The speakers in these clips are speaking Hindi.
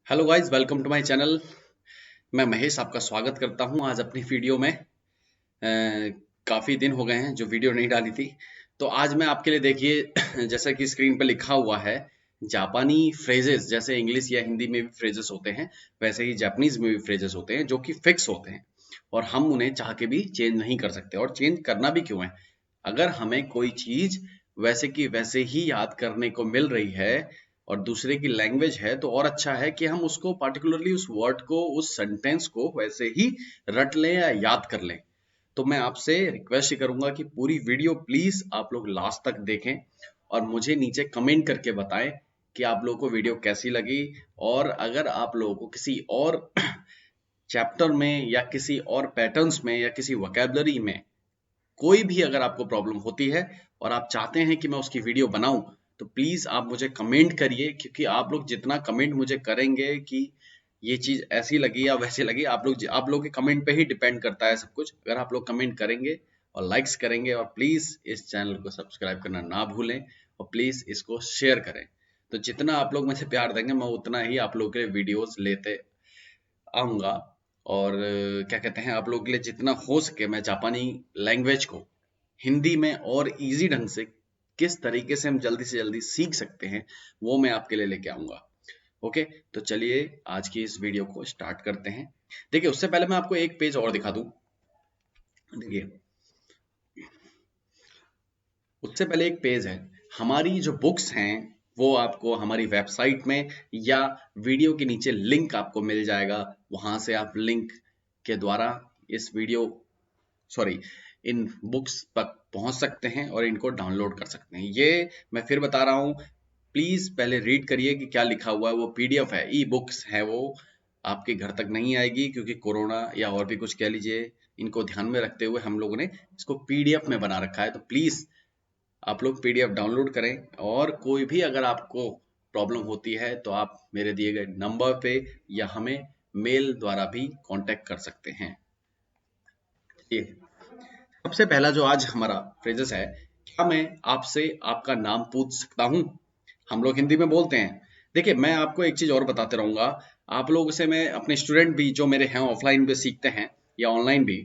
Hello guys, welcome to my channel. मैं महेश आपका स्वागत करता हूं आज अपनी वीडियो में। काफ़ी दिन हो गए हैं जो वीडियो नहीं डाली थी। तो आज मैं आपके लिए देखिए जैसा कि स्क्रीन पर लिखा हुआ है, जापानी फ्रेजेस जैसे इंग्लिश या हिंदी में भी फ्रेजेस होते हैं, वैसे ही जापानीज में भी फ्रेजेस होते हैं जो कि फिक्स होते हैं और हम उन्हें चाह के भी चेंज नहीं कर सकते। और चेंज करना भी क्यों है? अगर हमें कोई चीज वैसे की वैसे ही याद करने को मिल रही है और दूसरे की लैंग्वेज है, तो और अच्छा है कि हम उसको पार्टिकुलरली उस वर्ड को, उस सेंटेंस को वैसे ही रट लें या याद कर लें। तो मैं आपसे रिक्वेस्ट ही करूंगा कि पूरी वीडियो प्लीज आप लोग लास्ट तक देखें और मुझे नीचे कमेंट करके बताएं कि आप लोगों को वीडियो कैसी लगी। और अगर आप लोगों को किसी और चैप्टर में या किसी और पैटर्न्स में या किसी वोकैबुलरी में कोई भी अगर आपको प्रॉब्लम होती है और आप चाहते हैं कि मैं उसकी वीडियो बनाऊं, तो प्लीज आप मुझे कमेंट करिए, क्योंकि आप लोग जितना कमेंट मुझे करेंगे कि ये चीज ऐसी लगी या वैसी लगी, आप लोग के कमेंट पे ही डिपेंड करता है सब कुछ। अगर आप लोग कमेंट करेंगे और लाइक्स करेंगे, और प्लीज इस चैनल को सब्सक्राइब करना ना भूलें और प्लीज इसको शेयर करें, तो जितना आप लोग मुझे प्यार देंगे मैं उतना ही आप लोगों के लिए वीडियोस लेते आऊँगा। और क्या कहते हैं, आप लोगों के लिए जितना हो सके मैं जापानी लैंग्वेज को हिंदी में और इजी ढंग से किस तरीके से हम जल्दी से जल्दी सीख सकते हैं, वो मैं आपके लिए लेके आऊँगा। ओके, तो चलिए आज की इस वीडियो को स्टार्ट करते हैं। देखिए, उससे पहले मैं आपको एक पेज और दिखा दूँ। देखिए, उससे पहले एक पेज है, हमारी जो बुक्स हैं वो आपको हमारी वेबसाइट में या वीडियो के नीचे लिंक आपको मिल जाएगा। वहां से आप लिंक के द्वारा इस वीडियो सॉरी इन बुक्स तक पहुंच सकते हैं और इनको डाउनलोड कर सकते हैं। ये मैं फिर बता रहा हूँ, प्लीज पहले रीड करिए कि क्या लिखा हुआ है। वो पीडीएफ है, ई बुक्स है, वो आपके घर तक नहीं आएगी क्योंकि कोरोना या और भी कुछ कह लीजिए, इनको ध्यान में रखते हुए हम लोगों ने इसको पीडीएफ में बना रखा है। तो प्लीज आप लोग पीडीएफ डाउनलोड करें, और कोई भी अगर आपको प्रॉब्लम होती है तो आप मेरे दिए गए नंबर पे या हमें मेल द्वारा भी कांटेक्ट कर सकते हैं। ये सबसे पहला जो आज हमारा फ्रेजेस है, क्या मैं आपसे आपका नाम पूछ सकता हूँ? हम लोग हिंदी में बोलते हैं। देखिए, मैं आपको एक चीज और बताते रहूंगा। आप लोगों से मैं, अपने स्टूडेंट भी जो मेरे हैं ऑफलाइन पे सीखते हैं या ऑनलाइन भी,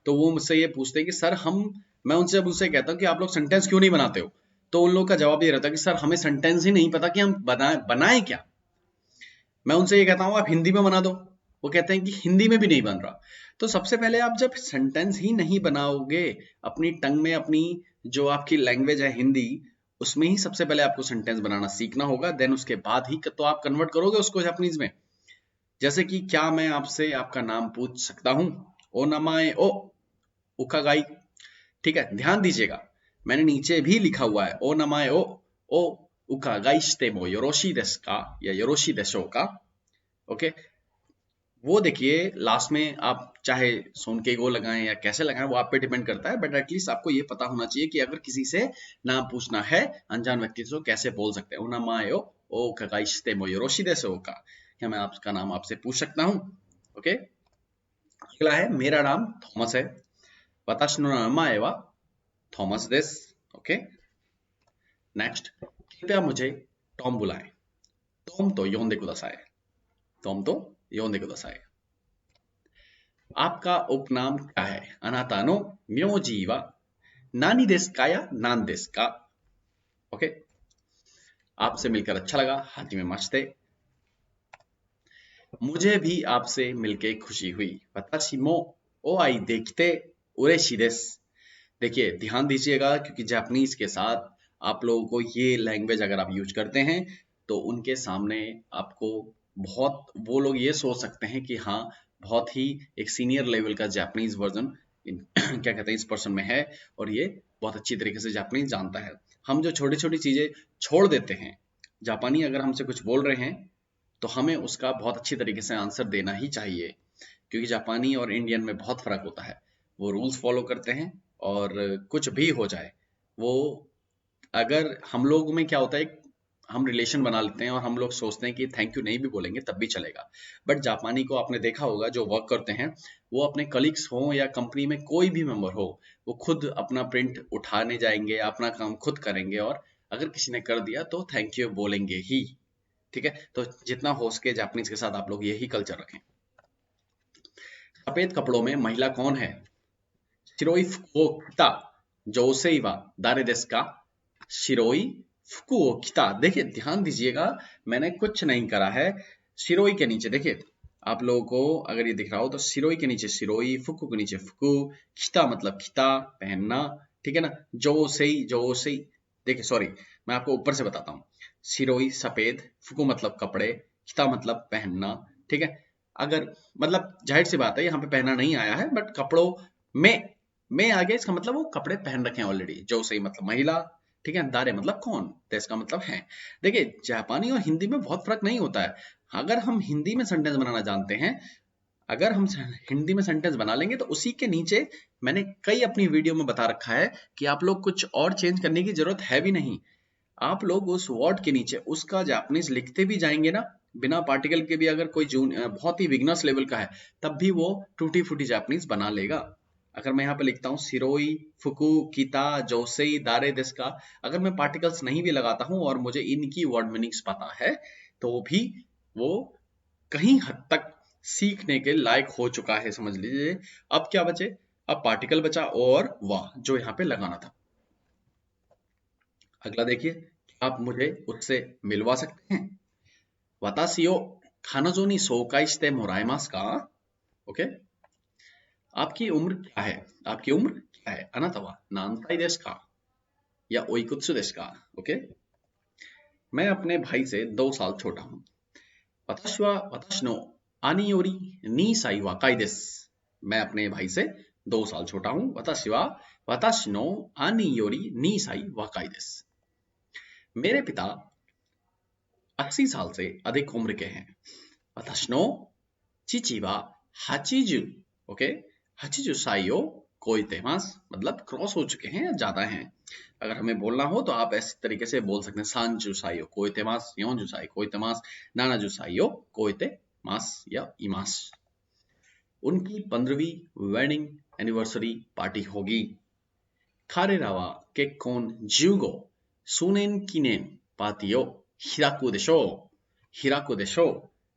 तो वो मुझसे ये पूछते हैं कि सर हम, मैं उनसे जब उससे कहता हूँ कि आप लोग सेंटेंस क्यों नहीं बनाते हो, तो उन लोगों का जवाब ये रहता है कि सर हमें सेंटेंस ही नहीं पता कि हम बनाए क्या। मैं उनसे ये कहता हूँ आप हिंदी में बना दो, वो कहते हैं कि हिंदी में भी नहीं बन रहा। तो सबसे पहले आप जब सेंटेंस ही नहीं बनाओगे अपनी टंग में, अपनी जो आपकी लैंग्वेज है हिंदी, उसमें ही सबसे पहले आपको सेंटेंस बनाना सीखना होगा। देन उसके बाद ही तो आप कन्वर्ट करोगे उसको जापानीज में। जैसे कि क्या मैं आपसे आपका नाम पूछ सकता हूँ? ओ नमाए ओ उकागाई। ठीक है, ध्यान दीजिएगा, मैंने नीचे भी लिखा हुआ है ओ नमाए ओ उकागाई शिते मो योरोशी देसु का या योरोशी देशो का। ओके, वो देखिए लास्ट में आप चाहे सुन के गो लगाएं या कैसे लगाएं, वो आप पे डिपेंड करता है, बट एटलीस्ट आपको ये पता होना चाहिए कि अगर किसी से नाम पूछना है अनजान व्यक्ति से, तो कैसे बोल सकते हैं। उनामायो ओ कगाइशिते मो योरोशी देशो का, क्या मैं आपका नाम आपसे पूछ सकता हूँ? ओके, अगला है, मेरा नाम थॉमस है। वताशी नो नामाए वा थॉमस देसु। ओके, नेक्स्ट, कृपया मुझे टॉम बुलाएं। टॉम तो योंदे कुदासाई। टॉम तो योंदे कुदासाई। आपका उपनाम क्या है? अनाता नो म्योजी वा नानी देsu का या नान देsu का? ओके, आपसे मिलकर अच्छा लगा, हाजी में मस्ते। मुझे भी आपसे मिलके खुशी हुई। वताशी मो ओ आई देखते उरेशी देसु। देखिए, ध्यान दीजिएगा, क्योंकि जापानीज के साथ आप लोगों को ये लैंग्वेज अगर आप यूज करते हैं तो उनके सामने आपको बहुत, वो लोग ये सोच सकते हैं कि हाँ, बहुत ही एक सीनियर लेवल का जापानीज वर्जन क्या कहते हैं इस पर्सन में है, और ये बहुत अच्छी तरीके से जापानीज जानता है। हम जो छोटी छोटी चीजें छोड़ देते हैं, जापानी अगर हमसे कुछ बोल रहे हैं तो हमें उसका बहुत अच्छी तरीके से आंसर देना ही चाहिए, क्योंकि जापानी और इंडियन में बहुत फर्क होता है। वो रूल्स फॉलो करते हैं, और कुछ भी हो जाए, वो, अगर हम लोग में क्या होता है, हम रिलेशन बना लेते हैं और हम लोग सोचते हैं कि थैंक यू नहीं भी बोलेंगे तब भी चलेगा। बट जापानी को आपने देखा होगा, जो वर्क करते हैं, वो अपने कलीग्स हो या कंपनी में कोई भी मेंबर हो, वो खुद अपना प्रिंट उठाने जाएंगे, अपना काम खुद करेंगे, और अगर किसी ने कर दिया तो थैंक यू बोलेंगे ही। ठीक है, तो जितना हो सके जापानीज के साथ आप लोग यही कल्चर रखें। सफेद कपड़ों में महिला कौन है? शिरोई फुकुओ किता जोसेई वा दारे देसु का? शिरोई फुकुओ किता, देखिए ध्यान दीजिएगा, मैंने कुछ नहीं करा है। शिरोई के नीचे देखिए, आप लोगों को अगर ये दिख रहा हो तो शिरोई के नीचे शिरोई, फुकु के नीचे फुकु, किता मतलब किता पहनना, ठीक है ना। जोसेई जोसेई, देखिए सॉरी मैं आपको ऊपर से बताता हूँ। शिरोई सफेद, फुकु मतलब कपड़े, किता मतलब पहनना, ठीक है। अगर मतलब जाहिर सी बात है यहाँ पे पहनना नहीं आया है, बट कपड़ों में आ गया, इसका मतलब वो कपड़े पहन रखे हैं ऑलरेडी। जोसेई मतलब महिला, ठीक है। दारे मतलब कौन, तो इसका मतलब है। देखिए जापानी और हिंदी में बहुत फर्क नहीं होता है। अगर हम हिंदी में सेंटेंस बनाना जानते हैं, अगर हम हिंदी में सेंटेंस बना लेंगे तो उसी के नीचे मैंने कई अपनी वीडियो में बता रखा है कि आप लोग कुछ और चेंज करने की जरूरत है भी नहीं। आप लोग उस वर्ड के नीचे उसका जापानीज लिखते भी जाएंगे ना, बिना पार्टिकल के भी, अगर कोई बहुत ही बिगनर्स लेवल का है तब भी वो टूटी फूटी जापानीज बना लेगा। अगर मैं यहाँ पे लिखता हूँ सिरोई फुकु किता जोसेई दारे देस का, अगर मैं पार्टिकल्स नहीं भी लगाता हूँ और मुझे इनकी वर्ड मीनिंग्स पता है तो भी वो कहीं हद तक सीखने के लायक हो चुका है, समझ लीजिए। अब क्या बचे? अब पार्टिकल बचा और वाह जो यहाँ पे लगाना था। अगला देखिए, क्या आप मुझे उससे मिलवा सकते हैं? वातासी ओ खानाजो नि सोकाई शिते मोराएमासु का? ओके, आपकी उम्र क्या है? आपकी उम्र क्या है? अनाता वा नानसाई देसु का? या ओइकुत्सु देसु का? ओके, मैं अपने भाई से 2 साल छोटा हूँ। वाताशी वा वाताशी नो आनी योरी 2 साई वाकाई देसु। मैं अपने भाई से 2 साल छोटा हूँ। वाताशी वा वाताशी नो आनी योरी 2 साई वाकाई देसु। मेरे पिता 80 साल से अधिक उम्र के हैं। वाताशी नो चीची वा 80, ओके, 80 साई ओ कोइते मासु, मतलब क्रॉस हो चुके हैं या ज्यादा हैं। अगर हमें बोलना हो तो आप इस तरीके से बोल सकते हैं, 30 साई ओ कोइते मासु, 40 साई कोइते मासु, 70 साई ओ कोइते मासु या इमासु। उनकी 15वीं वेडिंग एनिवर्सरी पार्टी होगी। कारेरा वा केक्कोन 15 सूनेन कीनेन पार्टी ओ हिराकु देशो। हिराकु देशो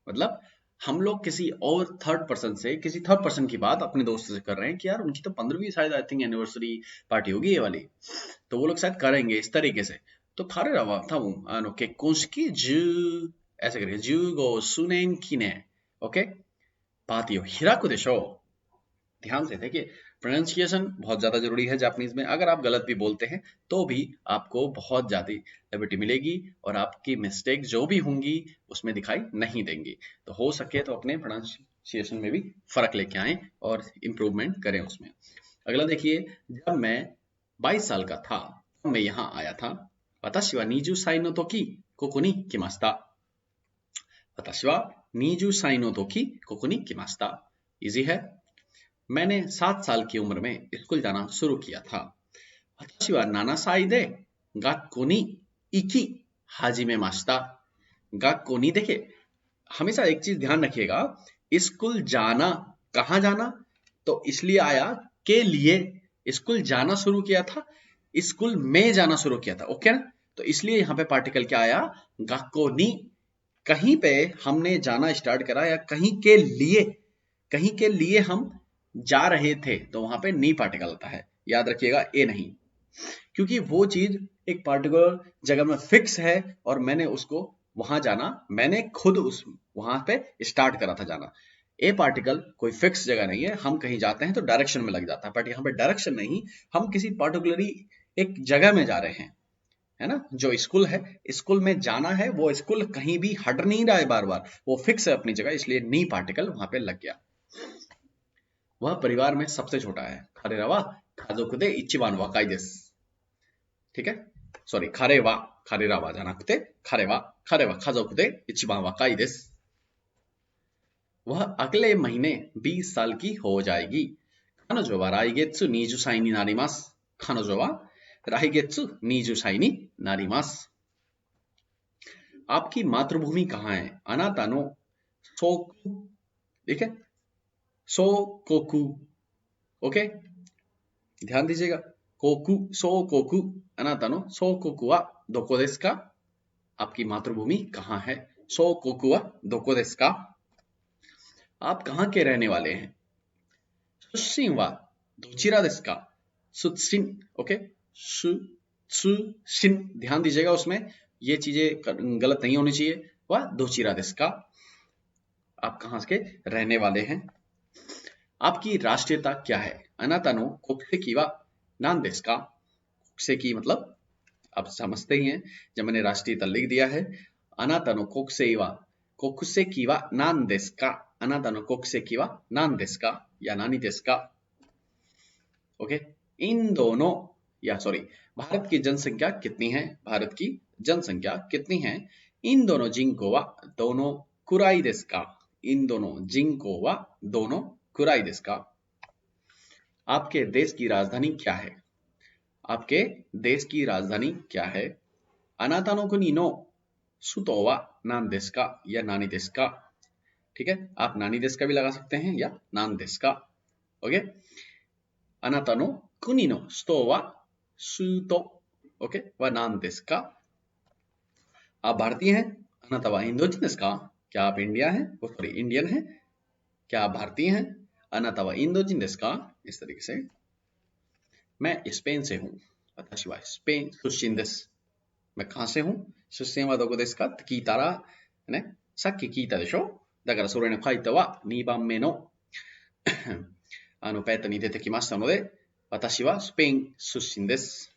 मतलब हम लोग किसी और थर्ड पर्सन से, किसी थर्ड पर्सन की बात अपने दोस्त से कर रहे हैं कि यार उनकी तो 15वीं शायद आई थिंक एनिवर्सरी पार्टी होगी ये वाली, तो वो लोग शायद करेंगे इस तरीके से। तो खारे रवा था वो केक्कोनशिकी जू, ऐसे करके जूगो सुनेन कीने, ओके, पार्टी ओ हिराकु देशो। ध्यान से देखिए, प्रोनाउंसिएशन बहुत ज्यादा जरूरी है जापानीज में। अगर आप गलत भी बोलते हैं तो भी आपको बहुत ज्यादा लिबर्टी मिलेगी और आपकी मिस्टेक जो भी होंगी उसमें दिखाई नहीं देंगी। तो हो सके तो अपने प्रोनाउंसिएशन में भी फर्क लेके आए और इम्प्रूवमेंट करें उसमें। अगला देखिए, जब मैं 22 साल का था तब मैं यहाँ आया था। वताशी वा 20 साई नो तोकी कोको नि किमाशिता। वताशी वा 20 साई नो तोकी कोको नि किमाशिता। इजी है। मैंने 7 साल की उम्र में स्कूल जाना शुरू किया था। वताशी वा 7 साई दे गक्को नि इकी हाजिमे माशिता। गक्को नि, देखिए हमेशा एक चीज ध्यान रखिएगा, स्कूल जाना, कहाँ जाना, तो इसलिए आया के लिए, स्कूल जाना शुरू किया था, स्कूल में जाना शुरू किया था, ओके ना। तो इसलिए यहाँ पे पार्टिकल क्या आया? गक्को नि। कहीं पे हमने जाना स्टार्ट करा या कहीं के लिए, कहीं के लिए हम जा रहे थे तो वहां पे नी पार्टिकल आता है, याद रखिएगा, ए नहीं, क्योंकि वो चीज एक पार्टिकुलर जगह में फिक्स है और मैंने उसको वहां जाना, मैंने खुद उस वहां पे स्टार्ट करा था जाना। ए पार्टिकल कोई फिक्स जगह नहीं है, हम कहीं जाते हैं तो डायरेक्शन में लग जाता है, बट यहाँ पे डायरेक्शन नहीं, हम किसी पार्टिकुलरली एक जगह में जा रहे हैं, है ना। जो स्कूल है, स्कूल में जाना है, वो स्कूल कहीं भी हट नहीं रहा है बार बार, वो फिक्स है अपनी जगह, इसलिए नी पार्टिकल वहां पे लग गया। वह परिवार में सबसे छोटा है। खारे रवा खाजोकुदे इचिबान वाकाई देस। ठीक है, सॉरी, खारे रवा जानाकुते खारे वा खाजोकुदे इचिबान वाकाई देस। वह अगले महीने 20 साल की हो जाएगी। खानोजो वा लाइगेत्सु 20 साई नि नारिमासु। खानोजो वा लाइगेत्सु 20 साई नि नारिमासु। आपकी मातृभूमि कहाँ है? अनाता नो सोकु, ठीक है, सोकोकु, ओके, ध्यान दीजिएगा, कोकु सोकोकु, अनाता नो सोकोकु वा दोको देसु का? आपकी मातृभूमि कहाँ है? सो कोकु वा दोको देसु का? आप कहाँ के रहने वाले हैं? सुशिन वा दोचिरा देसु का? सुशिन, ओके, सुशिन, ध्यान दीजिएगा उसमें ये चीजें गलत नहीं होनी चाहिए। वा दोचिरा देसु का? आप कहाँ के रहने वाले हैं? आपकी राष्ट्रीयता क्या है? अनाता नो कोकुसेकी वा नान देसु का? कोकुसेकी मतलब आप समझते ही हैं, जब मैंने राष्ट्रीयता लिख दिया है। अनाता नो कोकुसेकी वा नान देसु का? अनाता नो कोकुसेकी वा नान देसु का या नानी देसु का? ओके, इन दोनों या सॉरी, भारत की जनसंख्या कितनी है? भारत की जनसंख्या कितनी है? इन दोनों जिंको वा दोनों कुराई देसु का? इन दोनों जिंको वा दोनों कुराई देसु का? आपके देश की राजधानी क्या है? आपके देश की राजधानी क्या है? अनाता नो कुनी नो सुतो वा नान देसु का या नानी देसु का? ठीक है, आप नानी देश का भी लगा सकते हैं या नान देश का। ओके, अनाता नो कुनी नो सुतो वा सुतो, ओके, वा नान देसु का? आप भारतीय हैं? अनाता वा हिंदोजिन देसु का? क्या आप इंडिया हैं? वो सॉरी इंडियन हैं? क्या आप भारतीय हैं? अनाता वा हिंदोजिन देसु का? इस तरीके से। मैं स्पेन से हूँ। वताशी वा स्पेन सुशिन देसु। मैं कहाँ से हूँ? सुशिन वा दोको देसु का? तो कीतारा ने साक्की कीता देशो। だからそれの書いたは2番目のペットに出てきましたので、私はスペイン出身です。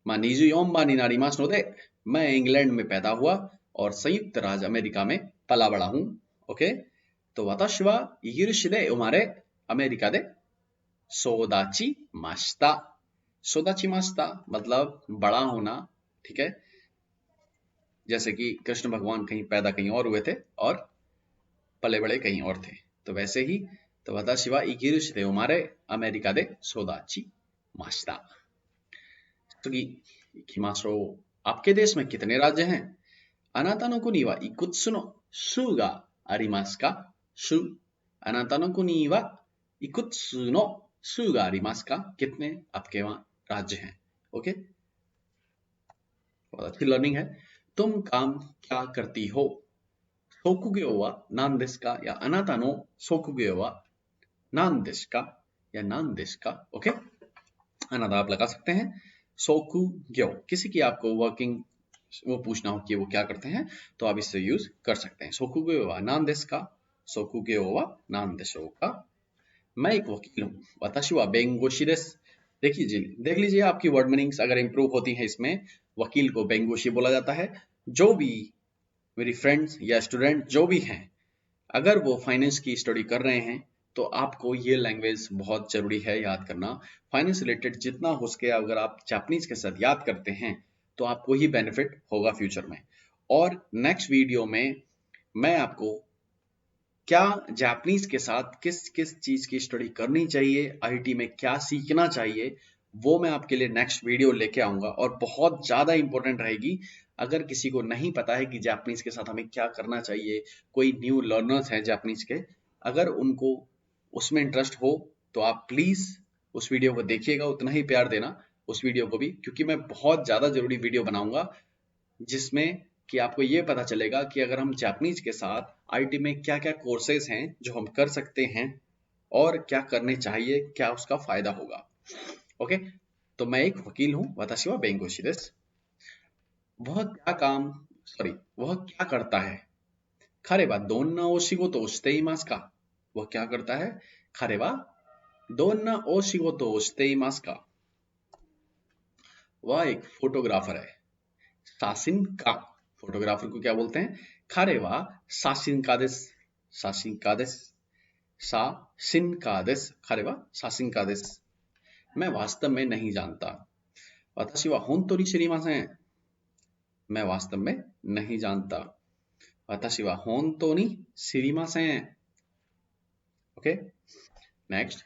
まあ24番になりますので、मैं इंग्लैंड में पैदा हुआ और संयुक्त राज्य अमेरिका में पला बड़ा हूँ। ओके, तो 私はイギリスで生まれ、アメリカで育ちました。育ちましたमतलब बड़ा होना, ठीक है। जैसे कि कृष्ण भगवान कहीं पैदा कहीं और हुए थे और पले बड़े कहीं और थे, तो वैसे ही तो वताशी वा इगिरिश दे उमारे अमेरिका दे सोदाची मास्ता।次行きましょう。आपके देश में कितने राज्य हैं? あなたの国はいくつの州がありますか? 州。あなたの国はいくつの州がありますか? कितने आपके वहां राज्य हैं? ओके, बहुत अच्छी लर्निंग है। तुम काम क्या करती हो? सोकुग्यो वा नान देसु का या अनाता नो सोकुग्यो वा नान देसु का या नान देसु का? ओके, अनाता आप लगा सकते हैं। सोकुग्यो किसी की आपको वर्किंग वो पूछना हो कि वो क्या करते हैं, तो आप इससे यूज कर सकते हैं। सोकुग्यो वा नान देसु का? सोकुग्यो वा नान देसु का? मैं एक वकील हूँ। वताशी वा बेंगोशी देसु। देख लीजिए आपकी वर्ड मीनिंग्स अगर इंप्रूव होती है इसमें। वकील को बेंगोशी बोला जाता है। जो भी मेरी फ्रेंड्स या स्टूडेंट जो भी हैं, अगर वो फाइनेंस की स्टडी कर रहे हैं तो आपको ये लैंग्वेज बहुत जरूरी है याद करना। फाइनेंस रिलेटेड जितना हो सके अगर आप जापानीज के साथ याद करते हैं तो आपको ही बेनिफिट होगा फ्यूचर में। और नेक्स्ट वीडियो में मैं आपको क्या जापानीज के साथ किस किस चीज की स्टडी करनी चाहिए, आईटी में क्या सीखना चाहिए, वो मैं आपके लिए नेक्स्ट वीडियो लेके आऊंगा और बहुत ज्यादा इंपॉर्टेंट रहेगी। अगर किसी को नहीं पता है कि जापानीज के साथ हमें क्या करना चाहिए, कोई न्यू लर्नर्स हैं जापानीज के, अगर उनको उसमें इंटरेस्ट हो तो आप प्लीज उस वीडियो को देखिएगा, उतना ही प्यार देना उस वीडियो को भी, क्योंकि मैं बहुत ज्यादा जरूरी वीडियो बनाऊंगा जिसमें कि आपको ये पता चलेगा कि अगर हम जापानीज के साथ आईटी में क्या क्या कोर्सेज हैं जो हम कर सकते हैं और क्या करने चाहिए, क्या उसका फायदा होगा। ओके, तो मैं एक वकील हूँ। वताशी वा बेंगोशी देसु। वह क्या करता है? खरे वा दोन्ना ओशिगोतो ओ शिते इमासु का? वह क्या करता है? खरे वा दोन्ना ओशिगोतो ओ शिते इमासु का? वह एक फोटोग्राफर है। साशिनका, फोटोग्राफर को क्या बोलते हैं? खरे वा साशिनका देसु। साशिनका देसु। साशिनका देसु। खरे वा साशिनका देसु। मैं वास्तव में नहीं जानता। वताशी वा होंतो नि शिरिमासेन। मैं वास्तव में नहीं जानता। वताशी वा होंतो नि शिरिमासेन। ओके, नेक्स्ट,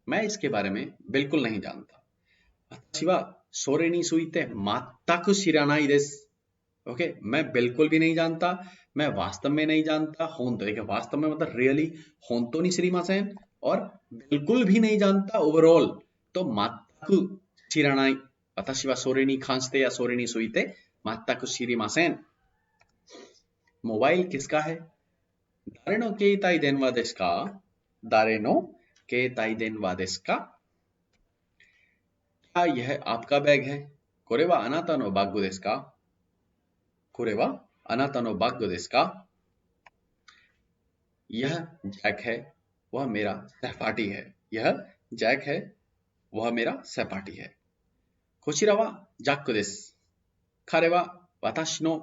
मैं इसके बारे में बिल्कुल नहीं जानता। वताशी वा सोरे नि सुइते मत्ताकु शिरानाई देसु। ओके, मैं बिल्कुल भी नहीं जानता, मैं वास्तव में नहीं जानता। होंतो, देखिए वास्तव में मतलब रियली, होंतो नि शिरिमासेन और बिल्कुल भी नहीं जानता ओवरऑल, तो मत्ताकु शिरानाई। वताशी वा सोरे नि कांशिते या सोरे नि सुइते मत्ताकु शिरिमासेन। मोबाइल किसका है? दारे नो केताई देनवा देसु का? दारे नो केताई देनवा देसु का? क्या यह आपका बैग है? कोरे वा अनाता नो बाग देसु का? कोरे वा अनाता नो बाग देसु का? यह जैक है, वह मेरा सहपाठी है। यह जैक है, वह मेरा सहपाठी है। कोशिरा वा जैक देसु। कारे वा वाताशी नो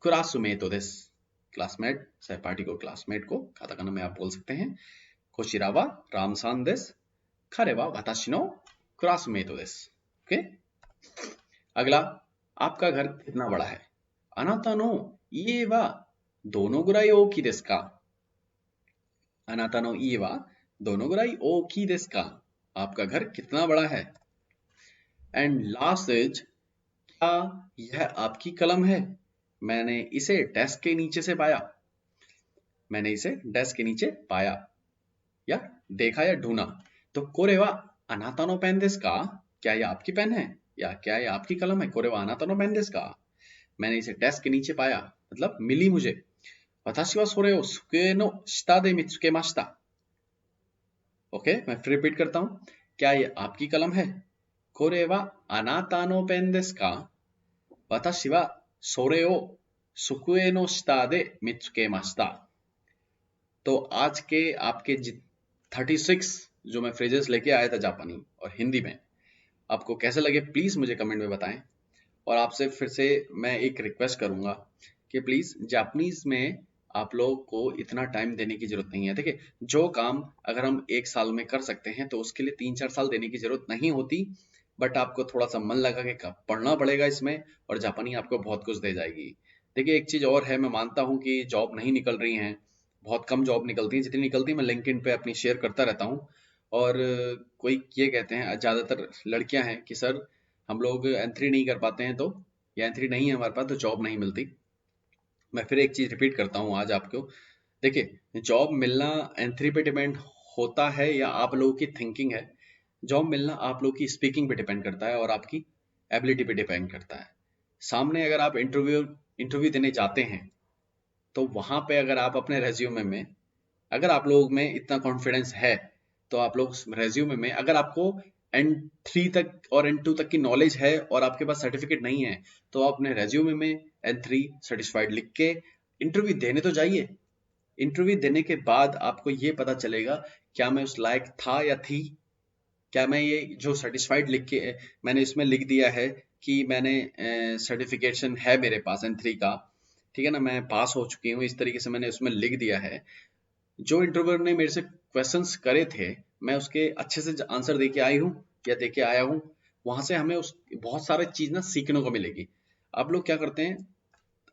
क्लासमेट देसु। क्लासमेट, सहपाठी को क्लासमेट को काताकाना में आप बोल सकते हैं। कोशिरा वा रामसान देसु। कारे वा वाताशी नो क्लासमेट देसु। ओके, अगला, आपका घर कितना बड़ा है? अनाता नो इए वा दोनो गुराई ओकी देसु का? अनाता नो इए वा दोनो गुराई ओकी देसु का? आपका घर कितना बड़ा है? एंड लास्ट इज, क्या यह आपकी कलम है? मैंने इसे डेस्क के नीचे से पाया। मैंने इसे डेस्क के नीचे पाया या देखा या ढूंढा। तो कोरेवा अनाता नो पेन देसु का? क्या यह आपकी पेन है या क्या यह आपकी कलम है? कोरेवा अनाता नो पेन देसु का? मैंने इसे डेस्क के नीचे पाया, मतलब मिली मुझे। वताशी वा सोरे ओ सुके नो शिता दे मित्सुकेमाशिता। ओके, मैं फिर रिपीट करता हूं। क्या यह आपकी कलम है? कोरेवा अनाता नो पेन देसु का? वताशी वा सोरे ओ सुकुए नो शिता दे मित्सुकेमाशिता। तो आज के आपके 36 जो मैं फ्रेजेस लेके आया था जापानी और हिंदी में, आपको कैसे लगे प्लीज मुझे कमेंट में बताएं। और आपसे फिर से मैं एक रिक्वेस्ट करूंगा कि प्लीज जापानीज में आप लोगों को इतना टाइम देने की जरूरत नहीं है। देखिए, जो काम अगर हम 1 साल में कर सकते हैं तो उसके लिए 3-4 साल देने की जरूरत नहीं होती। बट आपको थोड़ा सा मन लगा के पढ़ना पड़ेगा इसमें, और जापानी आपको बहुत कुछ दे जाएगी। देखिए, एक चीज और है, मैं मानता हूँ कि जॉब नहीं निकल रही है, बहुत कम जॉब निकलती है। जितनी निकलती है मैं लिंक्डइन पे अपनी शेयर करता रहता हूँ। और कोई ये कहते हैं, ज्यादातर लड़कियां हैं, कि सर हम लोग एंट्री नहीं कर पाते हैं, तो या एंट्री नहीं है हमारे पास तो जॉब नहीं मिलती। मैं फिर एक चीज रिपीट करता हूँ आज आपको। देखिए, जॉब मिलना एंट्री पे डिपेंड होता है या आप लोगों की थिंकिंग है? जॉब मिलना आप लोगों की स्पीकिंग पे डिपेंड करता है और आपकी एबिलिटी पे डिपेंड करता है। सामने अगर आप इंटरव्यू देने जाते हैं तो वहां पे अगर आप अपने रेज्यूमे में, अगर आप लोग में इतना कॉन्फिडेंस है तो आप लोग रेज्यूमे में, अगर आपको N3 तक और N2 तक की नॉलेज है और आपके पास सर्टिफिकेट नहीं है, तो आप अपने रेज्यूमे में N3 सर्टिफाइड लिख के इंटरव्यू देने तो जाइए। इंटरव्यू देने के बाद आपको ये पता चलेगा क्या मैं उस लायक था या थी। क्या मैं ये जो सर्टिफाइड लिख के मैंने इसमें लिख दिया है कि मैंने सर्टिफिकेशन है मेरे पास N3 का, ठीक है ना, मैं पास हो चुकी हूँ, इस तरीके से मैंने उसमें लिख दिया है। जो इंटरव्यूअर ने मेरे से क्वेश्चंस करे थे, मैं उसके अच्छे से आंसर दे के आई हूँ या दे के आया हूँ। वहां से हमें उस बहुत सारी चीज ना सीखने को मिलेगी। आप लोग क्या करते हैं,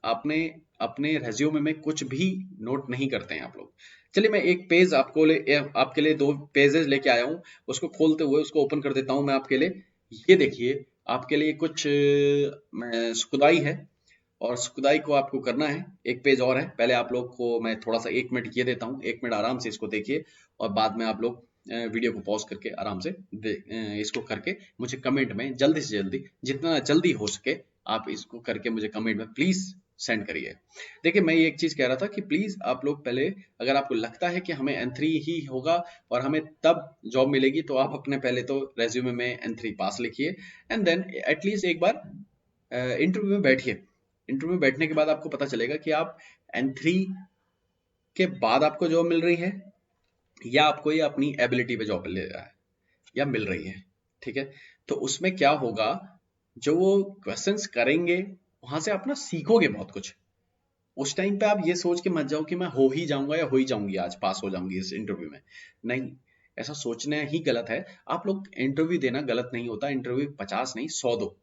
आपने अपने रेज्यूमे में कुछ भी नोट नहीं करते हैं आप लोग। चलिए, मैं एक पेज आपके लिए 2 पेजेस लेके आया हूँ, उसको खोलते हुए उसको ओपन कर देता हूँ मैं आपके लिए। ये देखिए, आपके लिए कुछ सुखदाई है, और सुखदाई को आपको करना है। एक पेज और है, पहले आप लोग को मैं थोड़ा सा 1 मिनट ये देता हूँ, 1 मिनट आराम से इसको देखिए, और बाद में आप लोग वीडियो को पॉज करके आराम से इसको करके मुझे कमेंट में जल्दी से जल्दी, जितना जल्दी हो सके आप इसको करके मुझे कमेंट में प्लीज सेंड करिए। देखिए, मैं ये एक चीज कह रहा था कि प्लीज आप लोग पहले, अगर आपको लगता है कि हमें N3 ही होगा और हमें तब जॉब मिलेगी, तो आप अपने पहले तो रेज्यूमे में N3 पास लिखिए, एंड देन एटलीस्ट एक बार इंटरव्यू में बैठिए। इंटरव्यू में बैठने के बाद आपको पता चलेगा कि आप N3 के बाद आपको जॉब मिल रही है या आपको ये अपनी एबिलिटी पे जॉब ले रहा है या मिल रही है, ठीक है। तो उसमें क्या होगा, जो वो क्वेश्चंस करेंगे वहां से आप ना सीखोगे बहुत कुछ। उस टाइम पे आप ये सोच के मत जाओ कि मैं हो ही जाऊंगा या हो ही जाऊंगी, आज पास हो जाऊंगी इस इंटरव्यू में। नहीं, ऐसा सोचना ही गलत है। आप लोग इंटरव्यू देना गलत नहीं होता, इंटरव्यू 50 नहीं 100 दो।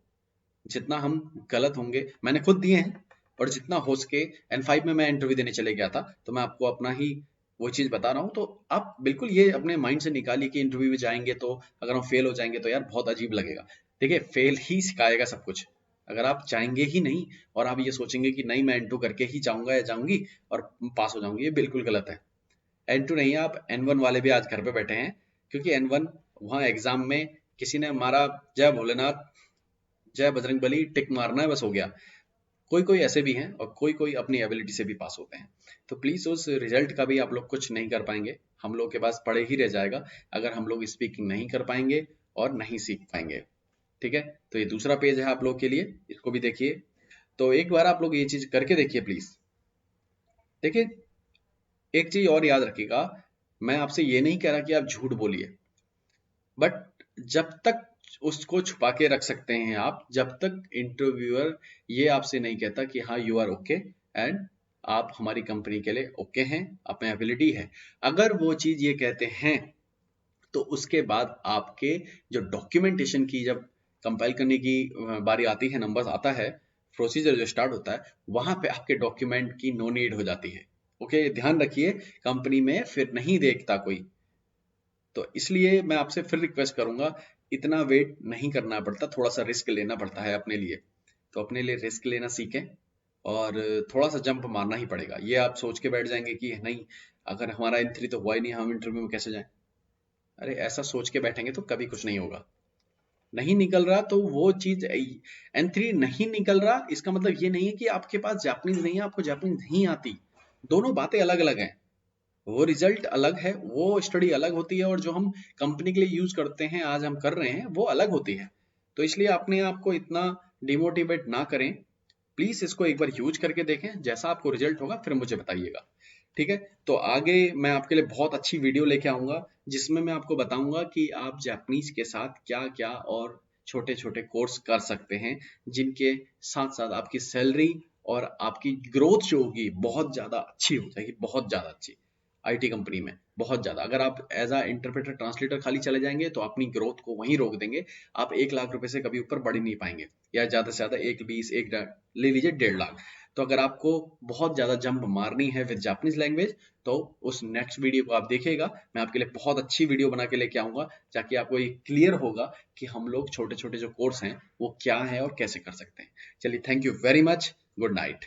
जितना हम गलत होंगे, मैंने खुद दिए हैं, और जितना हो सके, N5 में मैं इंटरव्यू देने चले गया था, तो मैं आपको अपना ही वो चीज बता रहा हूँ। तो आप बिल्कुल ये अपने माइंड से निकालिए कि इंटरव्यू में जाएंगे तो अगर हम फेल हो जाएंगे तो यार बहुत अजीब लगेगा। देखिए, फेल ही सिखाएगा सब कुछ। अगर आप जाएंगे ही नहीं और आप ये सोचेंगे कि नहीं मैं N2 करके ही जाऊंगा या जाऊंगी और पास हो जाऊंगी, ये बिल्कुल गलत है। N2 नहीं, आप N1 वाले भी आज घर पे बैठे हैं, क्योंकि N1 वहां एग्जाम में किसी ने मारा जय भोलेनाथ जय बजरंग बली टिक मारना है, बस हो गया। कोई कोई ऐसे भी हैं और कोई कोई अपनी एबिलिटी से भी पास होते हैं। तो प्लीज उस रिजल्ट का भी आप लोग कुछ नहीं कर पाएंगे, हम लोग के पास पड़े ही रह जाएगा अगर हम लोग स्पीकिंग नहीं कर पाएंगे और नहीं सीख पाएंगे। ठीक है, तो ये दूसरा पेज है आप लोग के लिए, इसको भी देखिए। तो एक बार आप लोग ये चीज करके देखिए प्लीज। देखिए, एक चीज और याद रखिएगा, मैं आपसे ये नहीं कह रहा कि आप झूठ बोलिए, बट जब तक उसको छुपा के रख सकते हैं आप, जब तक इंटरव्यूअर ये आपसे नहीं कहता कि हाँ यू आर ओके एंड आप हमारी कंपनी के लिए ओके हैं, आप में एबिलिटी है, अगर वो चीज ये कहते हैं तो उसके बाद आपके जो डॉक्यूमेंटेशन की जब कंपाइल करने की बारी आती है, नंबर्स आता है, प्रोसीजर जो स्टार्ट होता है, वहां पे आपके डॉक्यूमेंट की नो नीड हो जाती है। ओके, ध्यान रखिए, कंपनी में फिर नहीं देखता कोई। तो इसलिए मैं आपसे फिर रिक्वेस्ट करूंगा, इतना वेट नहीं करना पड़ता, थोड़ा सा रिस्क लेना पड़ता है अपने लिए। तो अपने लिए रिस्क लेना सीखें और थोड़ा सा जंप मारना ही पड़ेगा। ये आप सोच के बैठ जाएंगे कि नहीं, अगर हमारा एंट्री तो हुआ ही नहीं, हम इंटरव्यू में कैसे जाएं? अरे ऐसा सोच के बैठेंगे तो कभी कुछ नहीं होगा। नहीं निकल रहा तो वो चीज, N3 नहीं निकल रहा इसका मतलब ये नहीं है कि आपके पास जापानीज नहीं है, आपको जापानीज नहीं आती। दोनों बातें अलग अलग हैं। वो रिजल्ट अलग है, वो स्टडी अलग होती है, और जो हम कंपनी के लिए यूज करते हैं, आज हम कर रहे हैं, वो अलग होती है। तो इसलिए अपने आप को इतना डिमोटिवेट ना करें, प्लीज इसको एक बार यूज करके देखें, जैसा आपको रिजल्ट होगा फिर मुझे बताइएगा। ठीक है, तो आगे मैं आपके लिए बहुत अच्छी वीडियो लेके आऊंगा, जिसमें मैं आपको बताऊंगा कि आप जापानीज के साथ क्या क्या और छोटे छोटे कोर्स कर सकते हैं, जिनके साथ साथ आपकी सैलरी और आपकी ग्रोथ जो होगी बहुत ज्यादा अच्छी हो जाएगी, बहुत ज्यादा अच्छी। आईटी कंपनी में बहुत ज्यादा, अगर आप एज अ इंटरप्रेटर ट्रांसलेटर खाली चले जाएंगे तो अपनी ग्रोथ को वहीं रोक देंगे। आप 1 लाख रुपए से कभी ऊपर बढ़ ही नहीं पाएंगे, या ज्यादा से ज्यादा 1 20 1 ले लीजिए 1.5 लाख। तो अगर आपको बहुत ज्यादा जंप मारनी है विद जापानीज लैंग्वेज, तो उस नेक्स्ट वीडियो को आप देखिएगा। मैं आपके लिए बहुत अच्छी वीडियो बना के लेके आऊंगा, ताकि आपको ये क्लियर होगा कि हम लोग छोटे छोटे जो कोर्स हैं वो क्या है और कैसे कर सकते हैं। चलिए, thank you very much, good night.